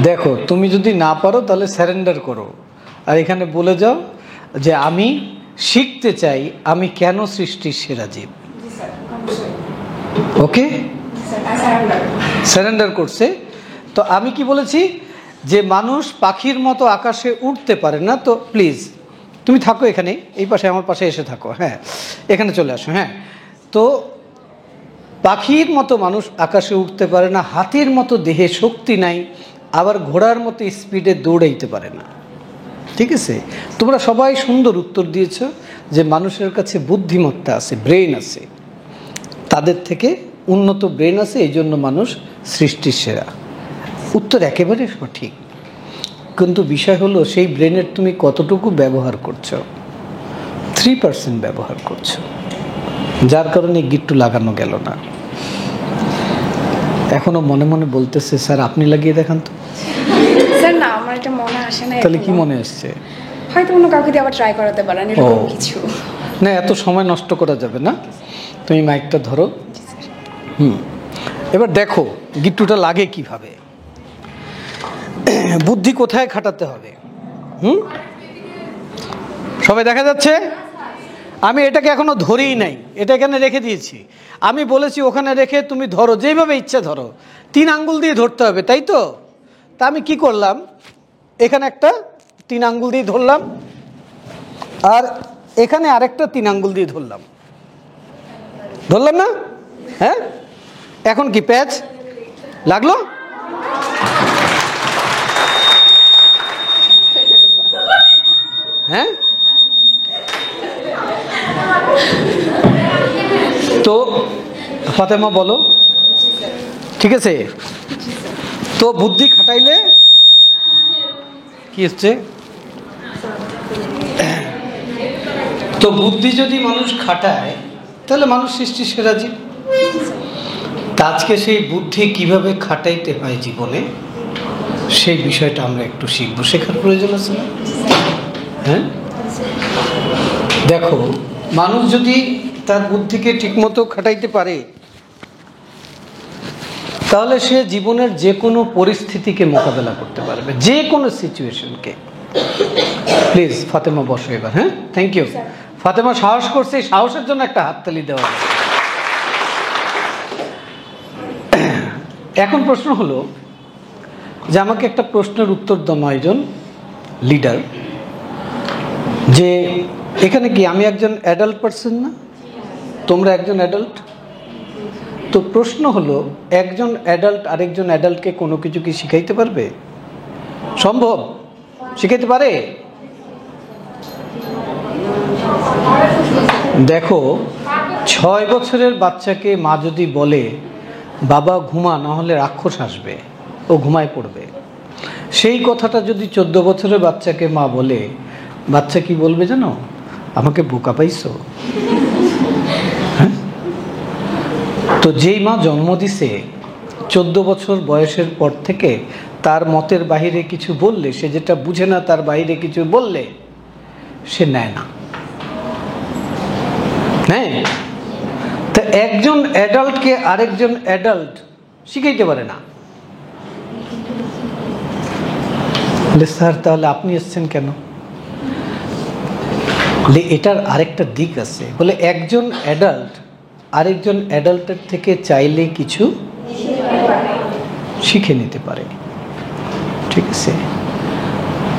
দেখো, তুমি যদি না পারো তাহলে স্যারেন্ডার করো, আর এখানে বলে যাও যে আমি শিখতে চাই আমি কেন সৃষ্টির সেরা জীব। ওকে, স্যারেন্ডার করছে। তো আমি কি বলেছি যে মানুষ পাখির মতো আকাশে উঠতে পারে না। তো প্লিজ তুমি থাকো এখানে, এই পাশে আমার পাশে এসে থাকো, হ্যাঁ এখানে চলে আসো। হ্যাঁ, তো পাখির মতো মানুষ আকাশে উঠতে পারে না, হাতির মতো দেহে শক্তি নাই, আবার ঘোড়ার মতো স্পিডে দৌড়াইতে পারে না। ঠিক আছে, তোমরা সবাই সুন্দর উত্তর দিয়েছ যে মানুষের কাছে বুদ্ধিমত্তা আছে, ব্রেন আছে, তাদের থেকে উন্নত ব্রেন আছে, এই জন্য মানুষ সৃষ্টির সেরা। উত্তর একেবারে সঠিক, কিন্তু বিষয় হলো সেই ব্রেনের তুমি কতটুকু ব্যবহার করছো। 3% ব্যবহার করছো, যার কারণে গিট্টু লাগানো গেল না। এখনো মনে মনে বলতেছে স্যার আপনি লাগিয়ে দেখান তো। স্যার না, আমার এটা মনে আসে না। তাহলে কি মনে আসছে? হয়তো অন্য কাউকে দিয়ে আবার ট্রাই করাতে পারেন, এরকম কিছু না। এত সময় নষ্ট করা যাবে না, তুমি মাইকটা ধরো। এবার দেখো গিট্টুটা লাগে কিভাবে, বুদ্ধি কোথায় খাটাতে হবে। সবাই দেখা যাচ্ছে? আমি এটাকে এখনো ধরেই নাই, এটা এখানে রেখে দিয়েছি। আমি বলেছি ওখানে রেখে তুমি ধরো, যেভাবে ইচ্ছে ধরো। 3 আঙ্গুল দিয়ে ধরতে হবে, তাই তো? তা আমি কি করলাম, এখানে একটা 3 আঙ্গুল দিয়ে ধরলাম, আর এখানে আরেকটা 3 আঙ্গুল দিয়ে ধরলাম না? হ্যাঁ, এখন কি প্যাচ লাগলো? হ্যাঁ, তো ফাতেমা বলো, ঠিক আছে? তো বুদ্ধি খাটাইলে কি হচ্ছে? তো বুদ্ধি যদি মানুষ খাটায় তাহলে মানুষ সৃষ্টির সেরা জীব। আজকে সেই বুদ্ধি কিভাবে খাটাইতে হয় জীবনে, সেই বিষয়টা আমরা একটু শিখবো, শেখার প্রয়োজন আছে না? হ্যাঁ, দেখো মানুষ যদি তার বুদ্ধিকে ঠিকমতো খাটাইতে পারে তাহলে সে জীবনের যে কোনো পরিস্থিতিকে মোকাবেলা করতে পারবে, যে কোনো সিচুয়েশনকে। প্লিজ ফাতেমা বসো এবার। হ্যাঁ, থ্যাংক ইউ। ফাতেমা সাহস করছে, সাহসের জন্য একটা হাততালি দেওয়া। এখন প্রশ্ন হলো যে আমাকে একটা প্রশ্নের উত্তর দাও 9 জন লিডার, যে এখানে কি আমি একজন অ্যাডাল্ট পারসন না? তোমরা একজন অ্যাডাল্ট। তো প্রশ্ন হলো একজন অ্যাডাল্ট আরেকজন অ্যাডাল্টকে কোনো কিছু কি শিখাইতে পারবে? সম্ভব? শিখাইতে পারে? দেখো 6 বছরের বাচ্চাকে মা যদি বলে বাবা ঘুমা, না হলে রাক্ষস আসবে, ও ঘুমায় পড়বে। সেই কথাটা যদি 14 বছরের বাচ্চাকে মা বলে, বাচ্চা কি বলবে জানো? আমাকে বোকা পাইছো। হ্যাঁ, তো যেই মা জন্ম দিছে 14 বছর বয়সের পর থেকে তার মতের বাহিরে কিছু বললে, সে যেটা বুঝে না তার বাইরে কিছু বললে সে নেয় না। হ্যাঁ, তা একজন অ্যাডাল্টকে আরেকজন অ্যাডাল্ট শিখাইতে পারে না। স্যার তাহলে আপনি এসছেন কেন? এটার আরেকটা দিক আছে, বলে একজন অ্যাডাল্ট আরেকজন অ্যাডাল্টের থেকে চাইলে কিছু শিখে নিতে পারে। ঠিক আছে,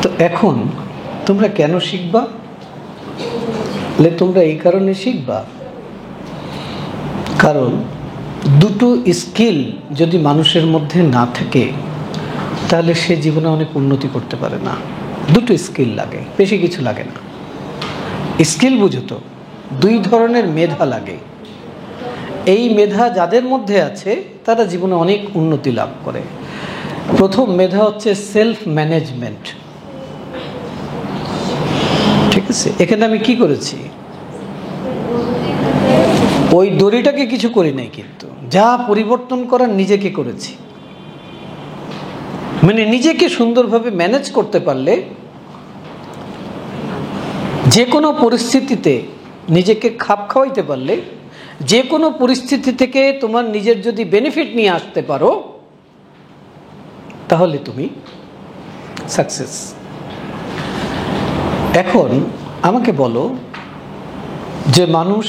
তো এখন তোমরা কেন শিখবা? তোমরা এই কারণে শিখবা, কারণ দুটো স্কিল যদি মানুষের মধ্যে না থাকে তাহলে সে জীবনে অনেক উন্নতি করতে পারে না। দুটো স্কিল লাগে, বেশি কিছু লাগে না। স্কিল বুঝো তো, 2 ধরনের মেধা লাগে। এই মেধা যাদের মধ্যে আছে তারা জীবনে অনেক উন্নতি লাভ করে। প্রথম মেধা হচ্ছে সেলফ ম্যানেজমেন্ট। ঠিক আছে, এখানে আমি কি করেছি, ওই দড়িটাকে কিছু করি নাই, কিন্তু যা পরিবর্তন করার নিজেকে করেছি। মানে নিজেকে সুন্দরভাবে ম্যানেজ করতে পারলে যে কোনো পরিস্থিতিতে নিজেকে খাপ খাওয়াইতে পারলে, যে কোনো পরিস্থিতি থেকে তোমার নিজের যদি বেনিফিট নিয়ে আসতে পারো তাহলে তুমি সাকসেস। এখন আমাকে বলো যে মানুষ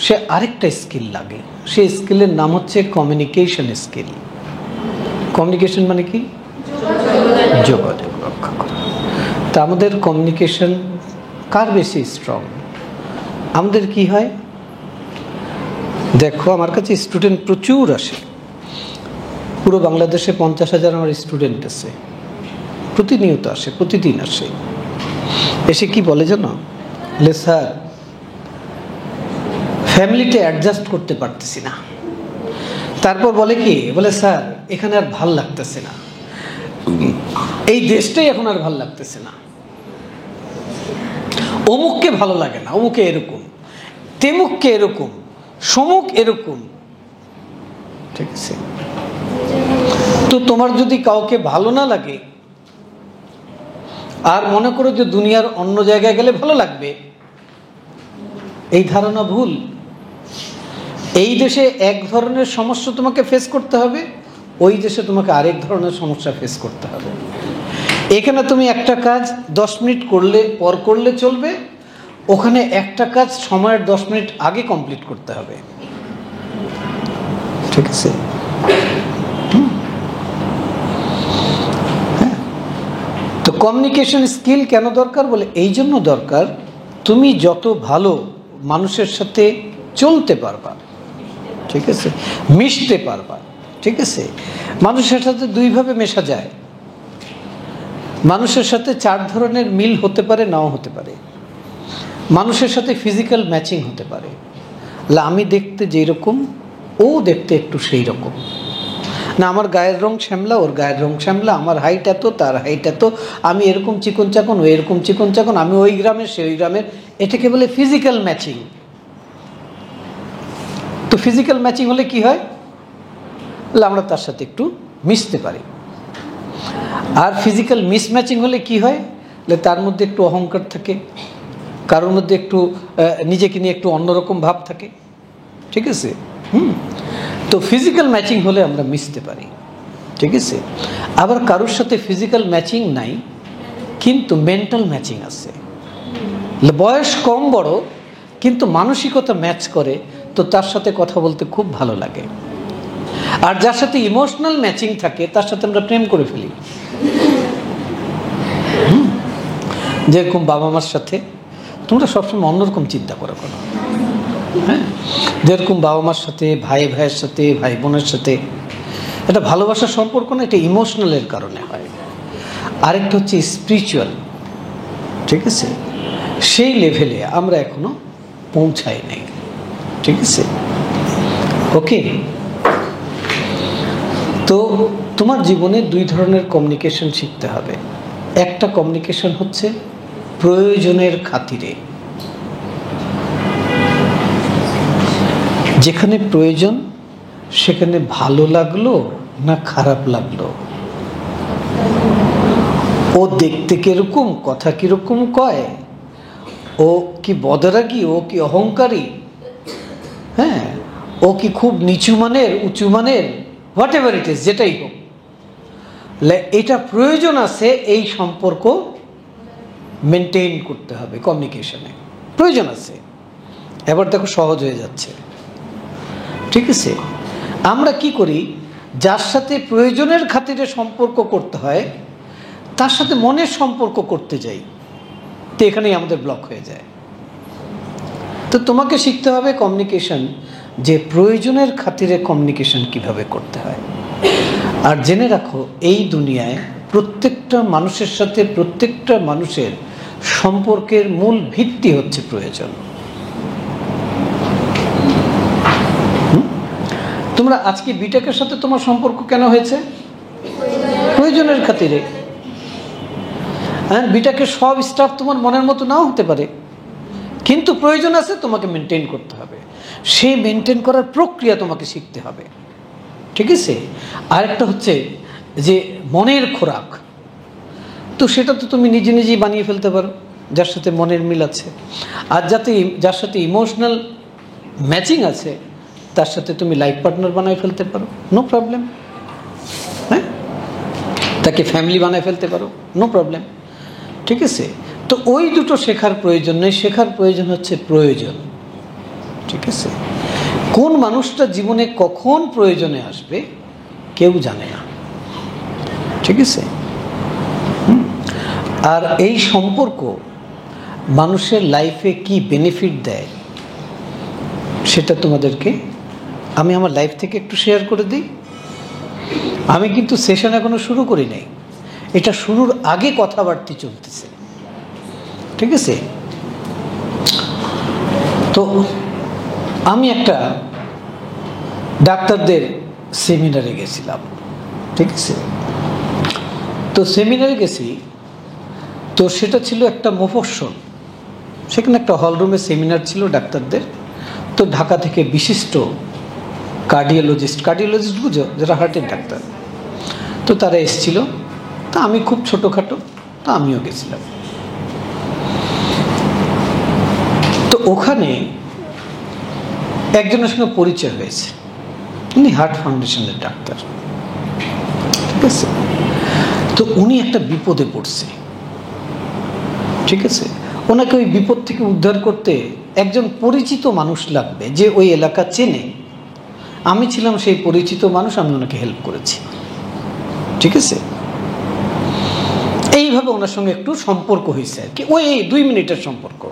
সে আরেকটা স্কিল লাগে, সেই স্কিলের নাম হচ্ছে কমিউনিকেশন স্কিল। কমিউনিকেশন মানে কি? যোগাযোগ রক্ষা করা। তা আমাদের কমিউনিকেশন কার বেশি স্ট্রং? আমাদের কি হয়, দেখো আমার কাছে স্টুডেন্ট প্রচুর আসে, পুরো বাংলাদেশে 50,000 আমার স্টুডেন্ট আছে, প্রতিনিয়ত আসে, প্রতিদিন আসে। এসে কি বলে জানো? বলে স্যার ফ্যামিলিতে অ্যাডজাস্ট করতে পারতেছি না। তারপর বলে কি, বলে স্যার এখানে আর ভাল লাগতেছে না, এই দেশটাই এখন আর ভাল লাগতেছে না, অমুককে ভালো লাগে না, অমুকে এরকম, তেমুককে এরকম, সমুক এরকম। ঠিক আছে, তো তোমার যদি কাউকে ভালো না লাগে আর মনে করো যে দুনিয়ার অন্য জায়গায় গেলে ভালো লাগবে, এই ধারণা ভুল। এই দেশে এক ধরনের সমস্যা তোমাকে ফেস করতে হবে, ওই দেশে তোমাকে আরেক ধরনের সমস্যা ফেস করতে হবে। এখানে তুমি একটা কাজ 10 মিনিট করলে পর করলে চলবে, ওখানে একটা কাজ সময়ের 10 মিনিট আগে কমপ্লিট করতে হবে। ঠিক আছে, তো কমিউনিকেশন স্কিল কেন দরকার বলে এই জন্য দরকার, তুমি যত ভালো মানুষের সাথে চলতে পারবা, ঠিক আছে, মিশতে পারবা। ঠিক আছে, মানুষের সাথে দুইভাবে মেশা যায়। মানুষের সাথে 4 ধরনের মিল হতে পারে, নাও হতে পারে। মানুষের সাথে ফিজিক্যাল ম্যাচিং হতে পারে, আমি দেখতে যেই রকম ও দেখতে একটু সেই রকম না, আমার গায়ের রং শ্যামলা, ওর গায়ের রং শ্যামলা, আমার হাইট এত, তার হাইট এত, আমি এরকম চিকন চাকন, ও এরকম চিকন চাকন, আমি ওই গ্রামের, সে ওই গ্রামের, এটাকে বলে ফিজিক্যাল ম্যাচিং। তো ফিজিক্যাল ম্যাচিং হলে কি হয়, আমরা তার সাথে একটু মিশতে পারি। আর ফিজিক্যাল মিসম্যাচিং হলে কি হয়, তার মধ্যে একটু অহংকার থাকে, কারোর মধ্যে একটু নিজেকে নিয়ে একটু অন্যরকম ভাব থাকে। ঠিক আছে, তো ফিজিক্যাল ম্যাচিং হলে আমরা মিশতে পারি। ঠিক আছে, আবার কারোর সাথে ফিজিক্যাল ম্যাচিং নাই কিন্তু মেন্টাল ম্যাচিং আছে, বয়স কম বড় কিন্তু মানসিকতা ম্যাচ করে, তো তার সাথে কথা বলতে খুব ভালো লাগে। আর যার সাথে ইমোশনাল ম্যাচিং থাকে তার সাথে আমরা প্রেম করে ফেলি। যেরকম বাবা মার সাথে তোমরা সবসময় অন্যরকম চিন্তা করো কেন? হ্যাঁ, যেরকম বাবা মার সাথে, ভাই ভাইয়ের সাথে, ভাই বোনের সাথে এটা ভালোবাসার সম্পর্ক না, এটা ইমোশনালের কারণে হয়। আরেকটা হচ্ছে স্পিরিচুয়াল। ঠিক আছে, সেই লেভেলে আমরা এখনো পৌঁছাই নাই। ঠিক আছে, ওকে। তো তোমার জীবনে 2 ধরনের কমিউনিকেশন শিখতে হবে। একটা কমিউনিকেশন হচ্ছে প্রয়োজনের খাতিরে, যেখানে প্রয়োজন সেখানে ভালো লাগলো না খারাপ লাগলো, ও দেখতে কিরকম, কথা কিরকম কয়, ও কি বদরাগী, ও কি অহংকারী, হ্যাঁ, ও কি খুব নিচু মানের, উঁচু মানের, হোয়াট এভার ইট ইজ, যেটাই হোক, এটা প্রয়োজন আছে, এই সম্পর্ক মেনটেন করতে হবে। কমিউনিকেশনে প্রয়োজন আছে, এবার দেখো সহজ হয়ে যাচ্ছে। ঠিক আছে, আমরা কি করি, যার সাথে প্রয়োজনের খাতিরে সম্পর্ক করতে হয় তার সাথে মনের সম্পর্ক করতে যাই, তো এখানেই আমাদের ব্লক হয়ে যায়। তো তোমাকে শিখতে হবে কমিউনিকেশন, যে প্রয়োজনের খাতিরে কমিউনিকেশন কিভাবে করতে হয়। আর জেনে রাখো, এই দুনিয়ায় প্রত্যেকটা মানুষের সাথে প্রত্যেকটা মানুষের সম্পর্কের মূল ভিত্তি হচ্ছে প্রয়োজন। তোমরা আজকে বিটেকের সাথে তোমার সম্পর্ক কেন হয়েছে? প্রয়োজনের খাতিরে। হ্যাঁ, বিটেকের সব স্টাফ তোমার মনের মতো নাও হতে পারে, কিন্তু প্রয়োজন আছে, তোমাকে মেনটেন করতে হবে। সেই মেনটেন করার প্রক্রিয়া তোমাকে শিখতে হবে। ঠিক আছে, আরেকটা হচ্ছে যে মনের খোরাক, তো সেটা তো তুমি নিজে নিজেই বানিয়ে ফেলতে পারো, যার সাথে মনের মিল আছে। আর যার সাথে ইমোশনাল ম্যাচিং আছে তার সাথে তুমি লাইফ পার্টনার বানিয়ে ফেলতে পারো, নো প্রবলেম। হ্যাঁ, এটাকে ফ্যামিলি বানায় ফেলতে পারো, নো প্রবলেম। ঠিক আছে, তো ওই দুটো শেখার প্রয়োজন নেই, শেখার প্রয়োজন হচ্ছে প্রয়োজন। ঠিক আছে, কোন মানুষটা জীবনে কখন প্রয়োজনে আসবে কেউ জানে না। ঠিক আছে, আর এই সম্পর্ক মানুষের লাইফে কি বেনিফিট দেয় সেটা তোমাদেরকে আমি আমার লাইফ থেকে একটু শেয়ার করে দিই। আমি কিন্তু সেশন এখনো শুরু করি নাই, এটা শুরুর আগে কথাবার্তা চলতেছে। ঠিক আছে, তো আমি একটা ডাক্তারদের সেমিনারে গেছিলাম। ঠিক আছে, তো সেমিনারে গেছি, তো সেটা ছিল একটা মফস্বল, সেখানে একটা হলরুমে সেমিনার ছিল ডাক্তারদের। তো ঢাকা থেকে বিশিষ্ট কার্ডিওলজিস্ট বুঝো, যারা হার্টের ডাক্তার, তো তারা এসেছিল। তা আমি খুব ছোটোখাটো, তা আমিও গেছিলাম। তো ওখানে একজনের সঙ্গে পরিচয় হয়েছে, উনি হার্ট ফাউন্ডেশনের ডাক্তার। ঠিক আছে, তো উনি একটা বিপদে পড়ছে। ঠিক আছে, ওনাকে ওই বিপদ থেকে উদ্ধার করতে একজন পরিচিত মানুষ লাগবে, যে ওই এলাকা চেনে। আমি ছিলাম সেই পরিচিত মানুষ, আমি ওনাকে হেল্প করেছি। ঠিক আছে, এইভাবে ওনার সঙ্গে একটু সম্পর্ক হয়েছে আর কি, ওই 2 মিনিটের সম্পর্ক।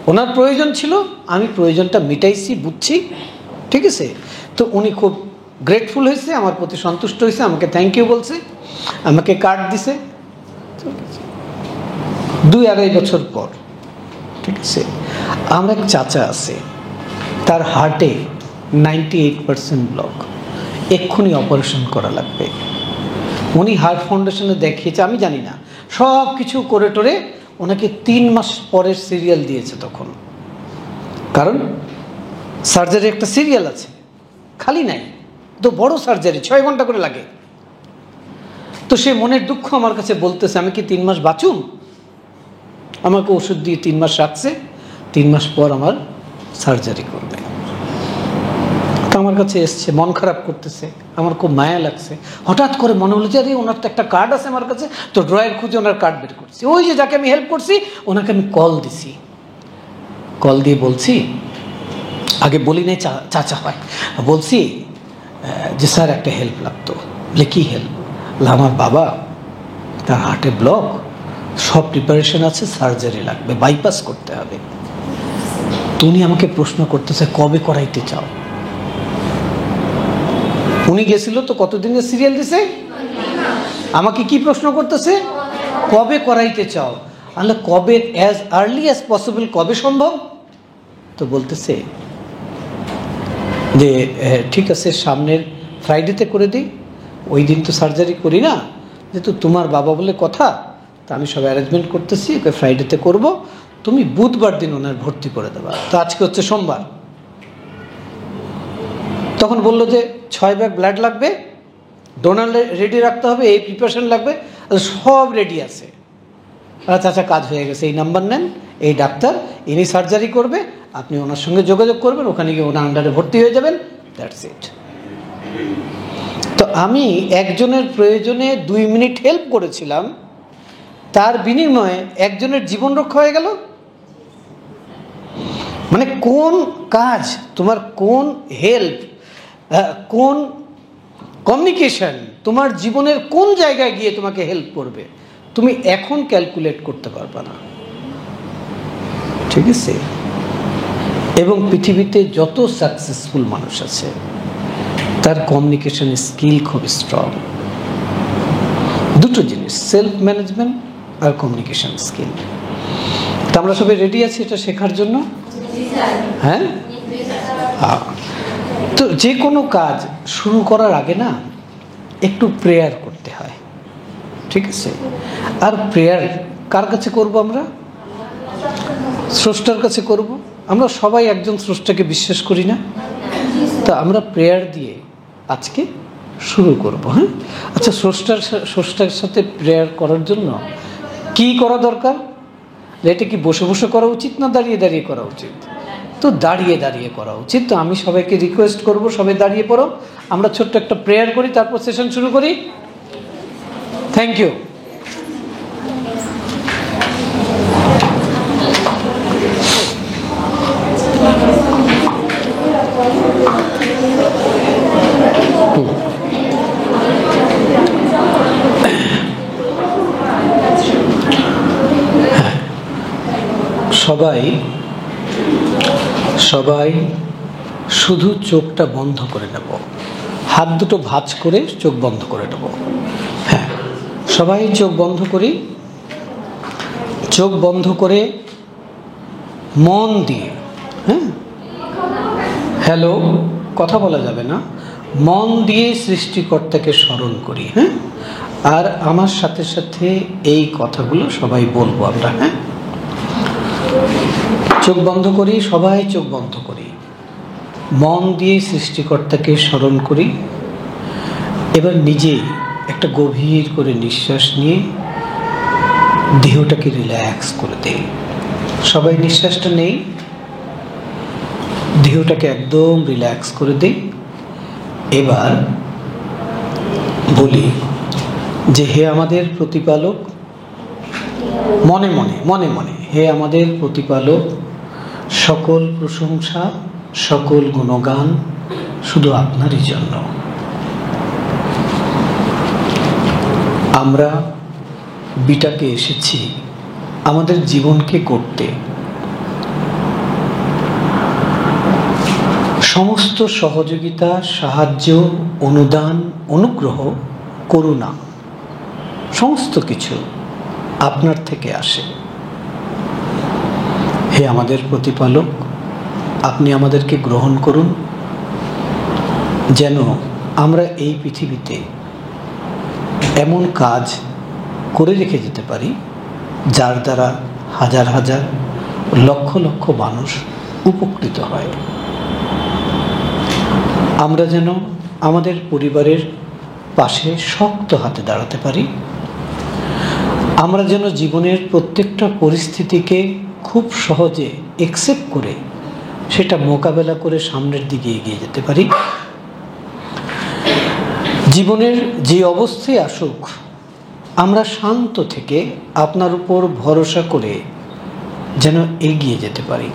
ওনার প্রয়োজন ছিল, আমি প্রয়োজনটা মিটাইছি, বুঝছি। ঠিক আছে, তো উনি খুব গ্রেটফুল হয়েছে, আমার প্রতি সন্তুষ্ট হয়েছে, আমাকে থ্যাংক ইউ বলছে, আমাকে কার্ড দিছে। 2-2.5 বছর পর, ঠিক আছে, আমার এক চাচা আছে, তার হার্টে 98% ব্লক, এক্ষুনি অপারেশন করা লাগবে। উনি হার্ট ফাউন্ডেশনে দেখিয়েছে, আমি জানি না, সব কিছু করে টোরে ওনাকে 3 মাস পরের সিরিয়াল দিয়েছে তখন, কারণ সার্জারি একটা সিরিয়াল আছে, খালি নাই, তো বড় সার্জারি 6 ঘন্টা করে লাগে। তো সে মনের দুঃখ আমার কাছে বলতেছে, আমি কি 3 মাস বাঁচুম? আমাকে ওষুধ দিয়ে 3 মাস রাখছে, 3 মাস পর আমার সার্জারি করবে। তো আমার কাছে এসছে, মন খারাপ করতেছে, আমার খুব মায়া লাগছে। হঠাৎ করে মনে হলো যে আরে ওনার তো একটা কার্ড আছে আমার কাছে, তো ড্রয়ার খুঁজে ওনার কার্ড বের করছি। ওই যে যাকে আমি হেল্প করছি ওনাকে আমি কল দিছি, কল দিয়ে বলছি, আগে বলি নাই চাচা হয়, বলছি যে স্যার একটা হেল্প লাগতো। বলে কি হেল্প? আমার বাবা, তার হার্টে ব্লক, সব প্রিপারেশন আছে, সার্জারি লাগবে, বাইপাস করতে হবে। তো উনি আমাকে প্রশ্ন করতেছে কবে করাইতে চাও? উনি গেছিল তো কতদিনের সিরিয়াল দিছে, আমাকে কি প্রশ্ন করতেছে, কবে করাইতে চাও? আল্লাহ, কবে, অ্যাজ আর্লি অ্যাজ পসিবল, কবে সম্ভব? তো বলতেছে যে ঠিক আছে, সামনের ফ্রাইডেতে করে দিই, ওই দিন তো সার্জারি করি না, যেহেতু তোমার বাবা বলে কথা, তা আমি সব অ্যারেঞ্জমেন্ট করতেছি, ওকে ফ্রাইডেতে করব, তুমি বুধবার দিন ওনার ভর্তি করে দেবা। তো আজকে হচ্ছে সোমবার। তখন বললো যে 6 ব্যাগ ব্লাড লাগবে, ডোনার রেডি রাখতে হবে, এই প্রিপারেশন লাগবে, সব রেডি আছে। আচ্ছা, কাজ হয়ে গেছে, এই নাম্বার নেন, এই ডাক্তার, ইনি সার্জারি করবে, আপনি ওনার সঙ্গে যোগাযোগ করবেন, ওখানে গিয়ে ওনার আন্ডারে ভর্তি হয়ে যাবেন, দ্যাটস ইট। তো আমি একজনের প্রয়োজনে 2 মিনিট হেল্প করেছিলাম, তার বিনিময়ে একজনের জীবন রক্ষা হয়ে গেল। মানে কোন কাজ তোমার, কোন হেল্প, কোন কমিউনিকেশন তোমার জীবনের কোন জায়গায় গিয়ে তোমাকে হেল্প করবে, তুমি এখন ক্যালকুলেট করতে পারবে না। ঠিক আছে, এবং পৃথিবীতে যত সাকসেসফুল মানুষ আছে তার কমিউনিকেশন স্কিল খুব স্ট্রং। দুটো জিনিস, সেলফ ম্যানেজমেন্ট আর কমিউনিকেশন স্কিল। তা আমরা সবাই রেডি আছি এটা শেখার জন্য? হ্যাঁ, তো যে কোনো কাজ শুরু করার আগে না একটু প্রেয়ার করতে হয়। ঠিক আছে, আর প্রেয়ার কার কাছে করব? আমরা স্রষ্টার কাছে করব। আমরা সবাই একজন স্রষ্টাকে বিশ্বাস করি না? তা আমরা প্রেয়ার দিয়ে আজকে শুরু করব। হ্যাঁ, আচ্ছা, স্রষ্টার সাথে প্রেয়ার করার জন্য কি করা দরকার? এটা কি বসে বসে করা উচিত না দাঁড়িয়ে দাঁড়িয়ে করা উচিত? তো দাঁড়িয়ে দাঁড়িয়ে করা উচিত। তো আমি সবাইকে রিকোয়েস্ট করব, সবাই দাঁড়িয়ে পড়ো, আমরা ছোট্ট একটা প্রেয়ার করি, তারপর সেশন শুরু করি। Thank you. সবাই সবাই শুধু চোখটা বন্ধ করে নেব, হাত দুটো ভাঁজ করে চোখ বন্ধ করে নেব। হ্যাঁ, সবাই চোখ বন্ধ করি। চোখ বন্ধ করে মন দিয়ে, হ্যাঁ, হ্যালো, কথা বলা যাবে না, মন দিয়ে সৃষ্টিকর্তাকে স্মরণ করি। হ্যাঁ, আর আমার সাথে সাথে এই কথাগুলো সবাই বলবো আমরা। হ্যাঁ, চোখ বন্ধ করি, সবাই চোখ বন্ধ করি, মন দিয়ে সৃষ্টিকর্তাকে স্মরণ করি। এবার নিজেই একটা গভীর করে নিঃশ্বাস নিয়ে দেহটাকে রিল্যাক্স করে দেই। সবাই নিঃশ্বাসটা নেই, দেহটাকে একদম রিল্যাক্স করে দেই। এবার বলি যে হে আমাদের প্রতিপালক, মনে মনে মনে মনে, হে আমাদের প্রতিপালক, সকল প্রশংসা সকল গুণগান শুধু আপনারই জন্য। আমরা বিটাকে এসেছি আমাদের জীবনকে গড়তে। সমস্ত সহযোগিতা, সাহায্য, অনুদান, অনুগ্রহ, করুণা সমস্ত কিছু আপনার থেকে আসে। হে আমাদের প্রতিপালক, আপনি আমাদেরকে গ্রহণ করুন, যেন আমরা এই পৃথিবীতে এমন কাজ করে রেখে যেতে পারি যার দ্বারা হাজার হাজার লক্ষ লক্ষ মানুষ উপকৃত হয়। আমরা যেন আমাদের পরিবারের পাশে শক্ত হাতে দাঁড়াতে পারি। আমরা যেন জীবনের প্রত্যেকটা পরিস্থিতিকে খুব সহজে অ্যাকসেপ্ট করে সেটা মোকাবেলা করে সামনের দিকে এগিয়ে যেতে পারি। জীবনের যে অবস্থায় আসুক, আমরা শান্ত থেকে আপনার উপর ভরসা করে যেন এগিয়ে যেতে পারি।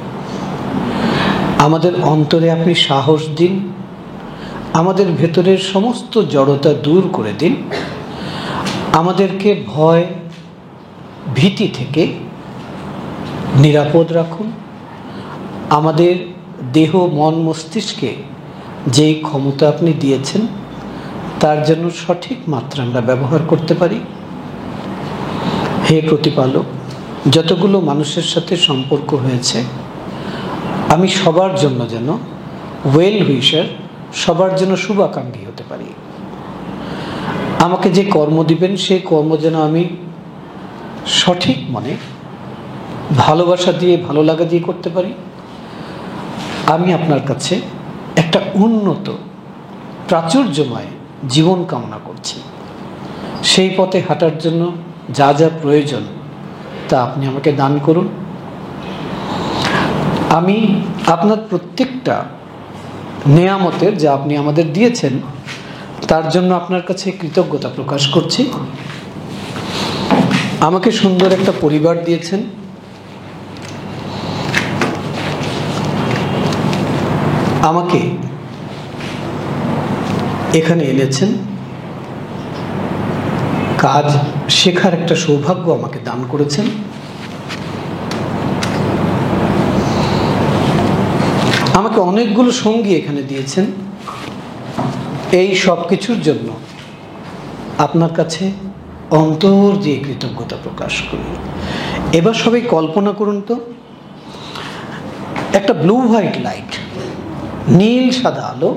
আমাদের অন্তরে আপনি সাহস দিন, আমাদের ভেতরের সমস্ত জড়তা দূর করে দিন, আমাদেরকে ভয় ভীতি থেকে নিরাপদ রাখুন। আমাদের দেহ মন মস্তিষ্কে যেই ক্ষমতা আপনি দিয়েছেন তার জন্য সঠিক মাত্রা আমরা ব্যবহার করতে পারি। হে প্রতিপালক, যতগুলো মানুষের সাথে সম্পর্ক হয়েছে, আমি সবার জন্য যেন ওয়েল উইশার, সবার জন্য শুভাকাঙ্ক্ষী হতে পারি। আমাকে যে কর্ম দিবেন সেই কর্ম যেন আমি সঠিক মনে ভালোবাসা দিয়ে, ভালো লাগা দিয়ে করতে পারি। আমি আপনার কাছে একটা উন্নত প্রাচুর্যময় জীবন কামনা করছি। সেই পথে হাঁটার জন্য যা যা প্রয়োজন তা আপনি আমাকে দান করুন। আমি আপনার প্রত্যেকটা নেয়ামতের যা আপনি আমাদের দিয়েছেন তার জন্য আপনার কাছে কৃতজ্ঞতা প্রকাশ করছি। আমাকে সুন্দর একটা পরিবার দিয়েছেন, আমাকে এখানে এনেছেন, কাজ শেখার একটা সৌভাগ্য আমাকে দান করেছেন। আমাকে অনেকগুলো সঙ্গী এখানে দিয়েছেন। এই সব কিছুর জন্য আপনার কাছে অন্তর দিয়ে কৃতজ্ঞতা প্রকাশ করি। এবার সবাই কল্পনা করুন তো, একটা ব্লু হোয়াইট লাইট, নীল সাদা আলো